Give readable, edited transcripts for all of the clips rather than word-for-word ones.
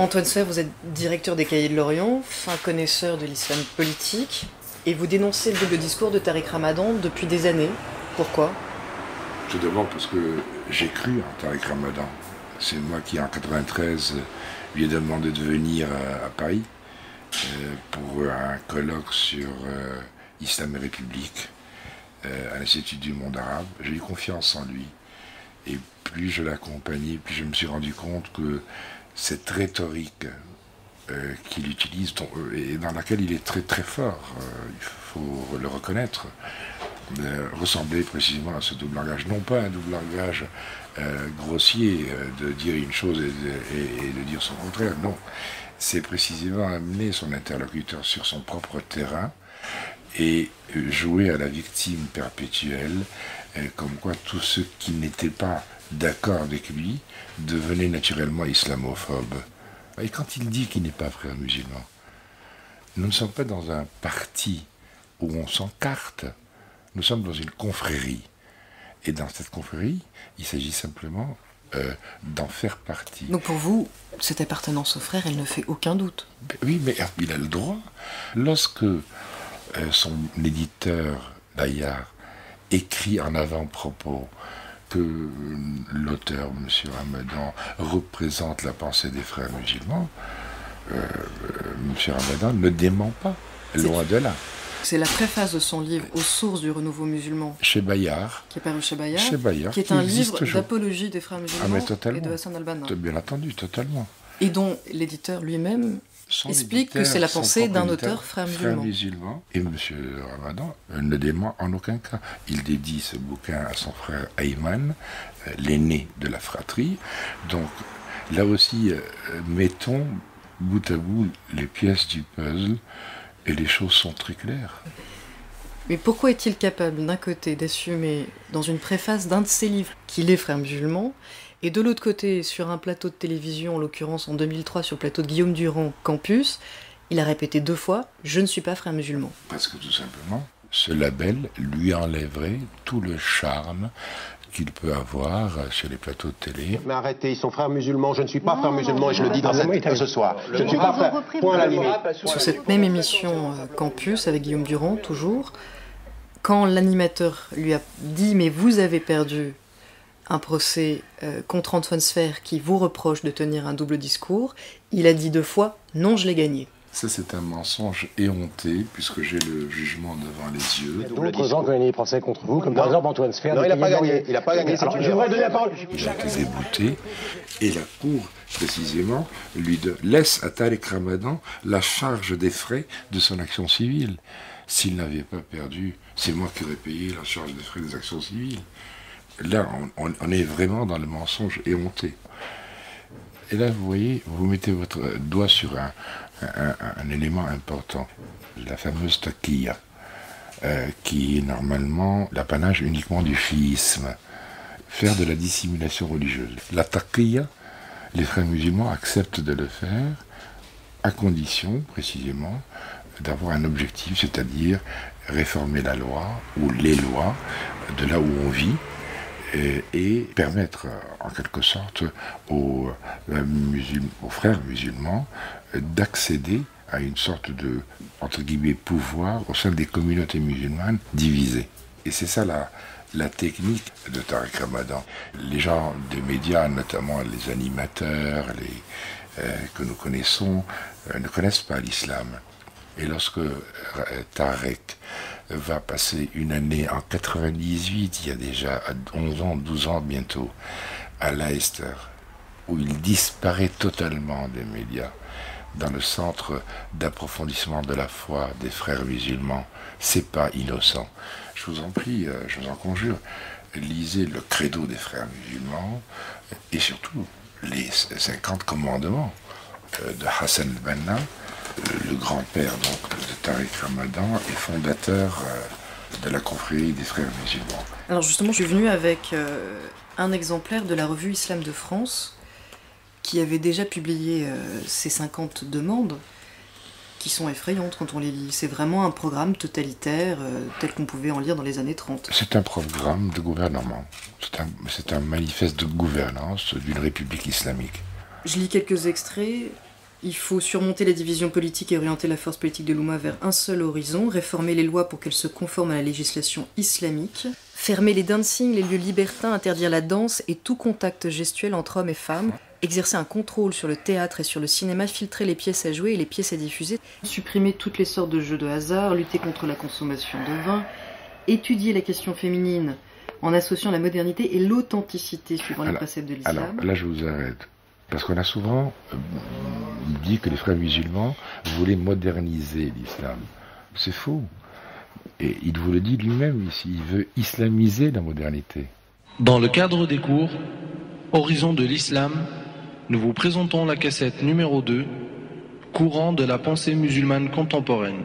Antoine Sfer, vous êtes directeur des Cahiers de l'Orient, fin connaisseur de l'islam politique, et vous dénoncez le double discours de Tariq Ramadan depuis des années. Pourquoi? Tout d'abord parce que j'ai cru en Tariq Ramadan. C'est moi qui, en 93, lui ai demandé de venir à Paris pour un colloque sur Islam et République à l'Institut du monde arabe. J'ai eu confiance en lui. Et plus je l'accompagnais, plus je me suis rendu compte que cette rhétorique qu'il utilise, et dans laquelle il est très très fort, il faut le reconnaître, ressemblait précisément à ce double langage. Non pas un double langage grossier de dire une chose et de dire son contraire, non. C'est précisément amener son interlocuteur sur son propre terrain et jouer à la victime perpétuelle, comme quoi tous ceux qui n'étaient pas d'accord avec lui devenaient naturellement islamophobes. Et quand il dit qu'il n'est pas frère musulman, nous ne sommes pas dans un parti où on s'encarte, nous sommes dans une confrérie. Et dans cette confrérie, il s'agit simplement d'en faire partie. Donc pour vous, cette appartenance au frère, elle ne fait aucun doute. Oui, mais il a le droit. Lorsque son éditeur, Bayard, écrit en avant-propos que l'auteur, M. Ramadan, représente la pensée des frères musulmans, M. Ramadan ne dément pas, loin de là. C'est la préface de son livre « Aux sources du renouveau musulman » chez Bayard, qui est paru chez Bayard, qui est un livre d'apologie des frères musulmans et de Hassan al-Banna. Bien entendu, totalement. Et dont l'éditeur lui-même explique que c'est la pensée d'un auteur frère musulman. Et M. Ramadan ne dément en aucun cas. Il dédie ce bouquin à son frère Ayman, l'aîné de la fratrie. Donc là aussi, mettons bout à bout les pièces du puzzle et les choses sont très claires. Mais pourquoi est-il capable d'un côté d'assumer dans une préface d'un de ses livres qu'il est frère musulman, et de l'autre côté, sur un plateau de télévision, en l'occurrence en 2003 sur le plateau de Guillaume Durand, Campus, il a répété 2 fois « Je ne suis pas frère musulman ». Parce que tout simplement, ce label lui enlèverait tout le charme qu'il peut avoir sur les plateaux de télé. Mais arrêtez, ils sont frères musulmans, je ne suis pas frère musulman et je le dis ce soir. Je ne suis pas frère, point à la limite. Sur cette même émission Campus, avec Guillaume Durand, toujours, quand l'animateur lui a dit « Mais vous avez perdu », un procès contre Antoine Sfer qui vous reproche de tenir un double discours, il a dit 2 fois « Non, je l'ai gagné ». Ça, c'est un mensonge éhonté, puisque j'ai le jugement devant les yeux. D'autres gens qui ont gagné les procès contre vous, comme par exemple Antoine Sfer. Non, il n'a pas gagné. Il n'a pas gagné. Je voudrais donner la parole. Il a été débouté, et la Cour, précisément, laisse à Tariq Ramadan la charge des frais de son action civile. S'il n'avait pas perdu, c'est moi qui aurais payé la charge des frais des actions civiles. Là, on est vraiment dans le mensonge éhonté. Et là, vous voyez, vous mettez votre doigt sur un élément important, la fameuse taqiyya, qui est normalement l'apanage uniquement du chiisme, faire de la dissimulation religieuse. La taqiyya, les frères musulmans acceptent de le faire à condition, précisément, d'avoir un objectif, c'est-à-dire réformer la loi ou les lois de là où on vit, et permettre en quelque sorte aux frères musulmans d'accéder à une sorte de, entre guillemets, pouvoir au sein des communautés musulmanes divisées. Et c'est ça la technique de Tariq Ramadan. Les gens des médias, notamment les animateurs que nous connaissons, ne connaissent pas l'islam. Et lorsque Tariq va passer une année en 98, il y a déjà 11 ans, 12 ans bientôt, à Leicester, où il disparaît totalement des médias, dans le centre d'approfondissement de la foi des frères musulmans, c'est pas innocent. Je vous en prie, je vous en conjure, lisez le credo des frères musulmans, et surtout les 50 commandements de Hassan al-Banna, le grand-père donc de Tariq Ramadan et fondateur de la confrérie des frères musulmans. Alors justement, je suis venu avec un exemplaire de la revue Islam de France qui avait déjà publié ces 50 demandes qui sont effrayantes quand on les lit. C'est vraiment un programme totalitaire tel qu'on pouvait en lire dans les années 30. C'est un programme de gouvernement. C'est un manifeste de gouvernance d'une république islamique. Je lis quelques extraits. Il faut surmonter les divisions politiques et orienter la force politique de l'Oumma vers un seul horizon, réformer les lois pour qu'elles se conforment à la législation islamique, fermer les dancing, les lieux libertins, interdire la danse et tout contact gestuel entre hommes et femmes, exercer un contrôle sur le théâtre et sur le cinéma, filtrer les pièces à jouer et les pièces à diffuser, supprimer toutes les sortes de jeux de hasard, lutter contre la consommation de vin, étudier la question féminine en associant la modernité et l'authenticité suivant les préceptes de l'islam. Alors là je vous arrête. Parce qu'on a souvent dit que les frères musulmans voulaient moderniser l'islam. C'est faux. Et il vous le dit lui-même ici, il veut islamiser la modernité. Dans le cadre des cours Horizon de l'islam, nous vous présentons la cassette numéro 2, Courant de la pensée musulmane contemporaine.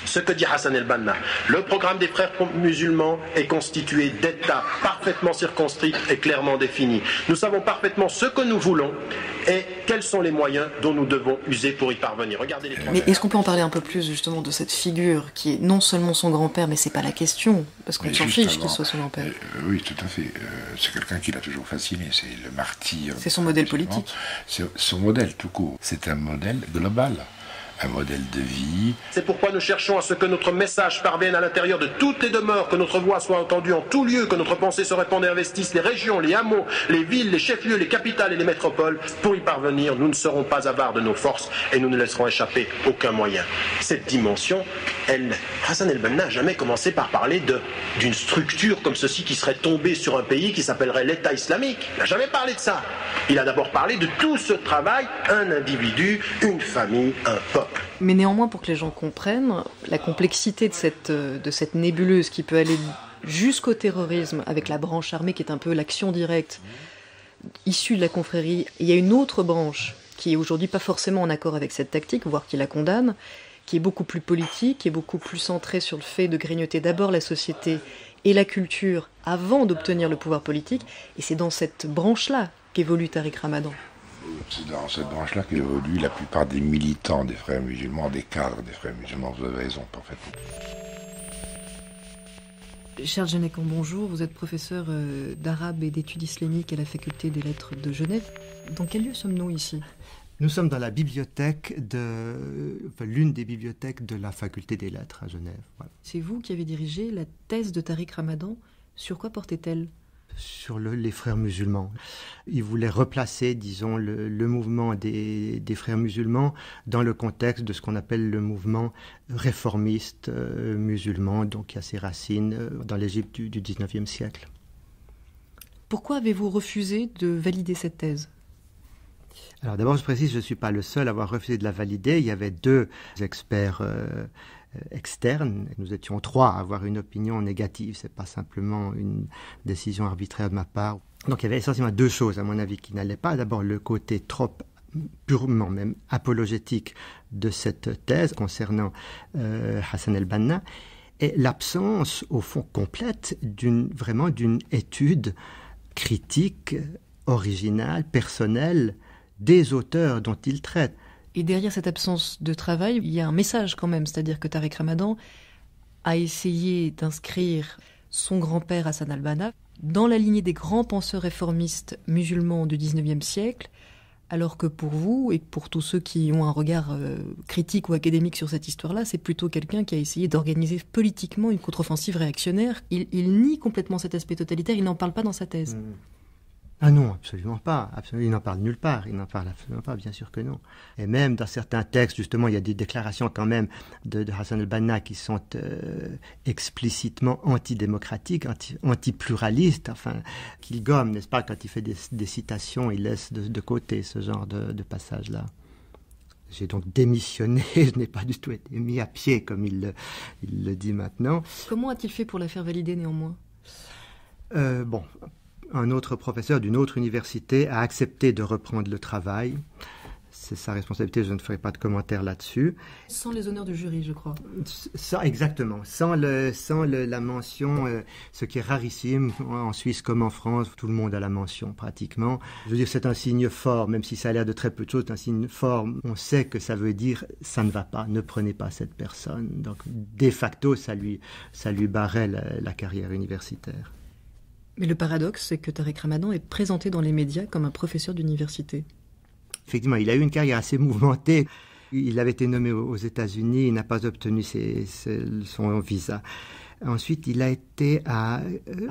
Ce que dit Hassan el-Banna, le programme des frères musulmans est constitué d'étapes parfaitement circonscrites et clairement définies. Nous savons parfaitement ce que nous voulons et quels sont les moyens dont nous devons user pour y parvenir. Regardez les trois. Mais est-ce qu'on peut en parler un peu plus justement de cette figure qui est non seulement son grand-père, mais c'est pas la question, parce qu'on s'en fiche qu'il soit son grand-père. Oui, tout à fait. C'est quelqu'un qui l'a toujours fasciné, c'est le martyr. C'est son modèle politique. C'est son modèle tout court. C'est un modèle global. Un modèle de vie. C'est pourquoi nous cherchons à ce que notre message parvienne à l'intérieur de toutes les demeures, que notre voix soit entendue en tout lieu, que notre pensée se répande et investisse les régions, les hameaux, les villes, les chefs-lieux, les capitales et les métropoles. Pour y parvenir, nous ne serons pas avares de nos forces et nous ne laisserons échapper aucun moyen. Cette dimension, Hassan el-Banna n'a jamais commencé par parler d'une structure comme ceci qui serait tombée sur un pays qui s'appellerait l'État islamique. Il n'a jamais parlé de ça. Il a d'abord parlé de tout ce travail, un individu, une famille, un peuple. Mais néanmoins, pour que les gens comprennent la complexité de cette nébuleuse qui peut aller jusqu'au terrorisme avec la branche armée qui est un peu l'action directe issue de la confrérie, il y a une autre branche qui est aujourd'hui pas forcément en accord avec cette tactique, voire qui la condamne, qui est beaucoup plus politique, qui est beaucoup plus centrée sur le fait de grignoter d'abord la société et la culture avant d'obtenir le pouvoir politique, et c'est dans cette branche-là qu'évolue Tariq Ramadan. C'est dans cette branche-là qu'évoluent la plupart des militants des frères musulmans, des cadres des frères musulmans. Vous avez raison, parfaitement. Charles Genecon, bonjour. Vous êtes professeur d'arabe et d'études islamiques à la faculté des lettres de Genève. Dans quel lieu sommes-nous ici ? Nous sommes dans la bibliothèque l'une des bibliothèques de la faculté des lettres à Genève. Voilà. C'est vous qui avez dirigé la thèse de Tariq Ramadan. Sur quoi portait-elle ? Sur les frères musulmans. Il voulait replacer, disons, le mouvement des frères musulmans dans le contexte de ce qu'on appelle le mouvement réformiste musulman, donc qui a ses racines dans l'Égypte du XIXe siècle. Pourquoi avez-vous refusé de valider cette thèse ? Alors d'abord, je précise, je ne suis pas le seul à avoir refusé de la valider. Il y avait deux experts externe. Nous étions 3 à avoir une opinion négative. C'est pas simplement une décision arbitraire de ma part. Donc il y avait essentiellement 2 choses, à mon avis, qui n'allaient pas. D'abord, le côté trop purement même apologétique de cette thèse concernant Hassan el-Banna et l'absence, au fond, complète d'une étude critique, originale, personnelle des auteurs dont il traite. Et derrière cette absence de travail, il y a un message quand même, c'est-à-dire que Tariq Ramadan a essayé d'inscrire son grand-père Hassan el-Banna dans la lignée des grands penseurs réformistes musulmans du XIXe siècle, alors que pour vous, et pour tous ceux qui ont un regard critique ou académique sur cette histoire-là, c'est plutôt quelqu'un qui a essayé d'organiser politiquement une contre-offensive réactionnaire. Il nie complètement cet aspect totalitaire, il n'en parle pas dans sa thèse. Ah non, absolument pas. Il n'en parle nulle part. Il n'en parle absolument pas, bien sûr que non. Et même dans certains textes, justement, il y a des déclarations quand même de Hassan el-Banna qui sont explicitement antidémocratiques, anti-pluralistes, enfin, qu'il gomme, n'est-ce pas, quand il fait des citations, il laisse de côté ce genre de passage-là. J'ai donc démissionné, je n'ai pas du tout été mis à pied, comme il le dit maintenant. Comment a-t-il fait pour la faire valider néanmoins ? Un autre professeur d'une autre université a accepté de reprendre le travail. C'est sa responsabilité, je ne ferai pas de commentaire là-dessus. Sans les honneurs du jury, je crois. Exactement. Sans la mention, ce qui est rarissime, en Suisse comme en France, tout le monde a la mention pratiquement. Je veux dire, c'est un signe fort, même si ça a l'air de très peu de choses, c'est un signe fort. On sait que ça veut dire, ça ne va pas, ne prenez pas cette personne. Donc, de facto, ça lui barrait la carrière universitaire. Mais le paradoxe, c'est que Tariq Ramadan est présenté dans les médias comme un professeur d'université. Effectivement, il a eu une carrière assez mouvementée. Il avait été nommé aux États-Unis, il n'a pas obtenu son visa. Ensuite, il a été à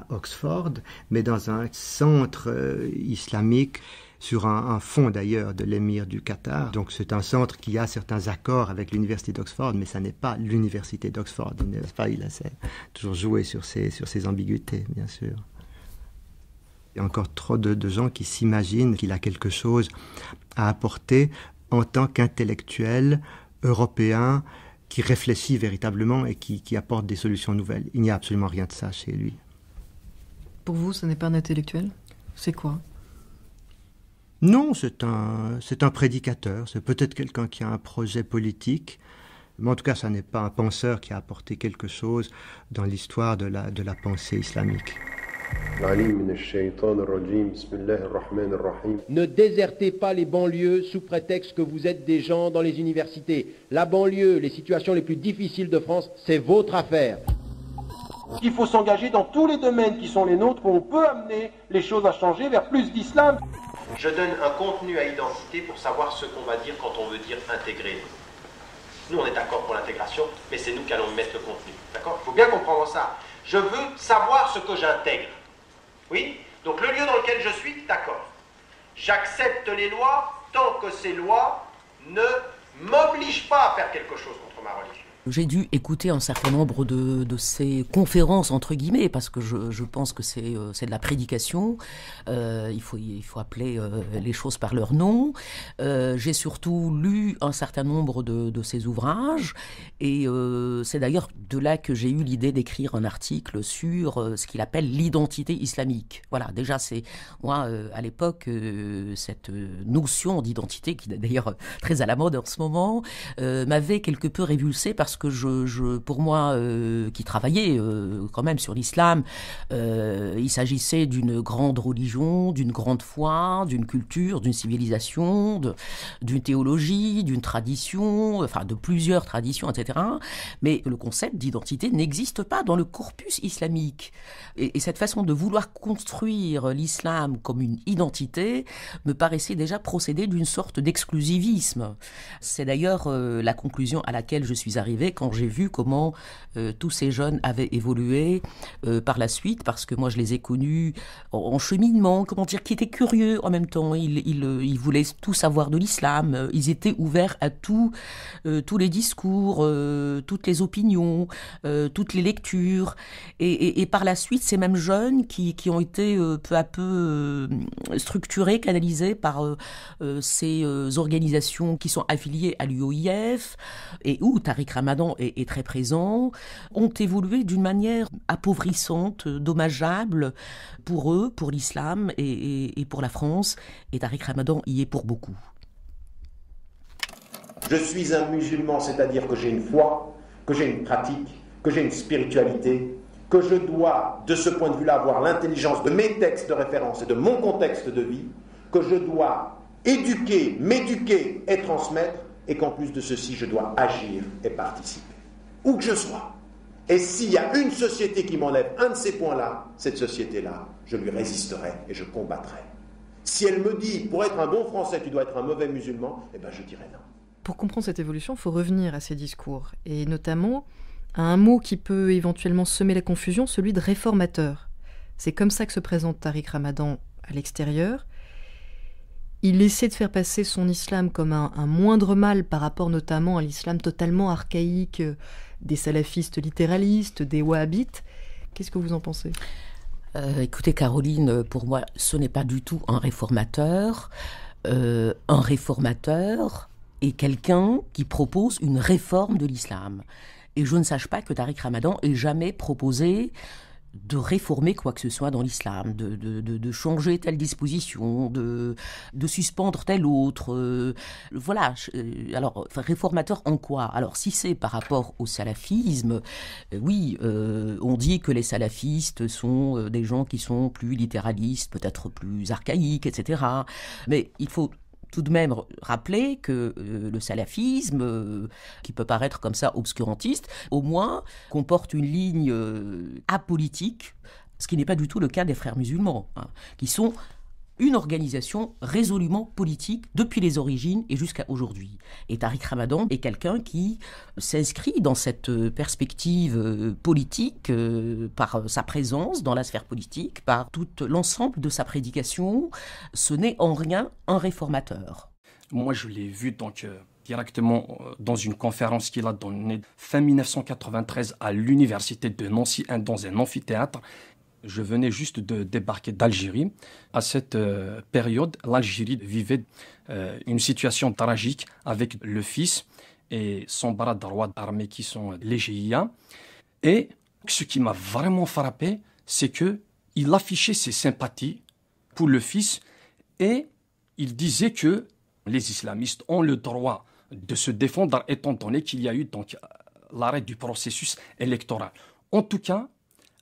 Oxford, mais dans un centre islamique, sur un fonds d'ailleurs de l'émir du Qatar. Donc c'est un centre qui a certains accords avec l'université d'Oxford, mais ça n'est pas l'université d'Oxford. Il a toujours joué sur ces ambiguïtés, bien sûr. Il y a encore trop de gens qui s'imaginent qu'il a quelque chose à apporter en tant qu'intellectuel européen qui réfléchit véritablement et qui apporte des solutions nouvelles. Il n'y a absolument rien de ça chez lui. Pour vous, ce n'est pas un intellectuel ? C'est quoi ? Non, c'est un prédicateur. C'est peut-être quelqu'un qui a un projet politique. Mais en tout cas, ça n'est pas un penseur qui a apporté quelque chose dans l'histoire de la pensée islamique. Ne désertez pas les banlieues sous prétexte que vous êtes des gens dans les universités. La banlieue, les situations les plus difficiles de France, c'est votre affaire. Il faut s'engager dans tous les domaines qui sont les nôtres où on peut amener les choses à changer vers plus d'islam. Je donne un contenu à identité pour savoir ce qu'on va dire quand on veut dire intégrer. Nous, on est d'accord pour l'intégration, mais c'est nous qui allons mettre le contenu. D'accord ? Il faut bien comprendre ça. Je veux savoir ce que j'intègre. Oui ? Donc le lieu dans lequel je suis, d'accord. J'accepte les lois tant que ces lois ne m'obligent pas à faire quelque chose contre ma religion. J'ai dû écouter un certain nombre de ces conférences, entre guillemets, parce que je pense que c'est de la prédication. Il faut appeler les choses par leur nom. J'ai surtout lu un certain nombre de ses ouvrages. Et c'est d'ailleurs de là que j'ai eu l'idée d'écrire un article sur ce qu'il appelle l'identité islamique. Voilà, déjà, c'est moi, à l'époque, cette notion d'identité, qui est d'ailleurs très à la mode en ce moment, m'avait quelque peu révulsée parce que pour moi, qui travaillais quand même sur l'islam, il s'agissait d'une grande religion, d'une grande foi, d'une culture, d'une civilisation, d'une théologie, d'une tradition, enfin de plusieurs traditions, etc. Mais le concept d'identité n'existe pas dans le corpus islamique. Et cette façon de vouloir construire l'islam comme une identité me paraissait déjà procéder d'une sorte d'exclusivisme. C'est d'ailleurs la conclusion à laquelle je suis arrivée quand j'ai vu comment tous ces jeunes avaient évolué par la suite, parce que moi je les ai connus en cheminement, comment dire, qui étaient curieux en même temps. Ils voulaient tout savoir de l'islam, ils étaient ouverts à tous les discours, toutes les opinions, toutes les lectures. Et par la suite, ces mêmes jeunes qui ont été peu à peu structurés, canalisés par ces organisations qui sont affiliées à l'UOIF et où Tariq Ramadan est très présent, ont évolué d'une manière appauvrissante, dommageable pour eux, pour l'islam et pour la France. Et Tariq Ramadan y est pour beaucoup. Je suis un musulman, c'est-à-dire que j'ai une foi, que j'ai une pratique, que j'ai une spiritualité, que je dois, de ce point de vue-là, avoir l'intelligence de mes textes de référence et de mon contexte de vie, que je dois éduquer, m'éduquer et transmettre, et qu'en plus de ceci, je dois agir et participer. Où que je sois. Et s'il y a une société qui m'enlève un de ces points-là, cette société-là, je lui résisterai et je combattrai. Si elle me dit, pour être un bon Français, tu dois être un mauvais musulman, eh bien je dirai non. Pour comprendre cette évolution, il faut revenir à ces discours, et notamment à un mot qui peut éventuellement semer la confusion, celui de réformateur. C'est comme ça que se présente Tariq Ramadan à l'extérieur. Il essaie de faire passer son islam comme un moindre mal par rapport notamment à l'islam totalement archaïque des salafistes littéralistes, des wahhabites. Qu'est-ce que vous en pensez ? Écoutez Caroline, pour moi ce n'est pas du tout un réformateur. Un réformateur est quelqu'un qui propose une réforme de l'islam. Et je ne sache pas que Tariq Ramadan ait jamais proposé de réformer quoi que ce soit dans l'islam, de changer telle disposition, de suspendre telle autre. Voilà. Alors, réformateur en quoi ? Alors, si c'est par rapport au salafisme, oui, on dit que les salafistes sont des gens qui sont plus littéralistes, peut-être plus archaïques, etc. Mais il faut tout de même rappeler que le salafisme, qui peut paraître comme ça obscurantiste, au moins comporte une ligne apolitique, ce qui n'est pas du tout le cas des frères musulmans, qui sont une organisation résolument politique depuis les origines et jusqu'à aujourd'hui. Et Tariq Ramadan est quelqu'un qui s'inscrit dans cette perspective politique par sa présence dans la sphère politique, par tout l'ensemble de sa prédication. Ce n'est en rien un réformateur. Moi, je l'ai vu donc directement dans une conférence qu'il a donnée fin 1993 à l'université de Nancy, dans un amphithéâtre. Je venais juste de débarquer d'Algérie. À cette période, l'Algérie vivait une situation tragique avec le fils et son bras droit armé qui sont les GIA. Et ce qui m'a vraiment frappé, c'est qu'il affichait ses sympathies pour le fils et il disait que les islamistes ont le droit de se défendre étant donné qu'il y a eu donc l'arrêt du processus électoral. En tout cas,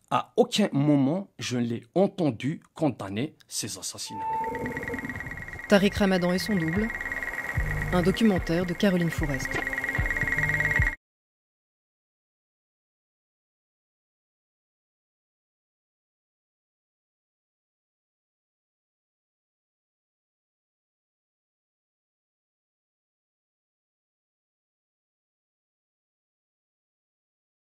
à aucun moment, je ne l'ai entendu condamner ces assassinats. Tariq Ramadan et son double, un documentaire de Caroline Fourest.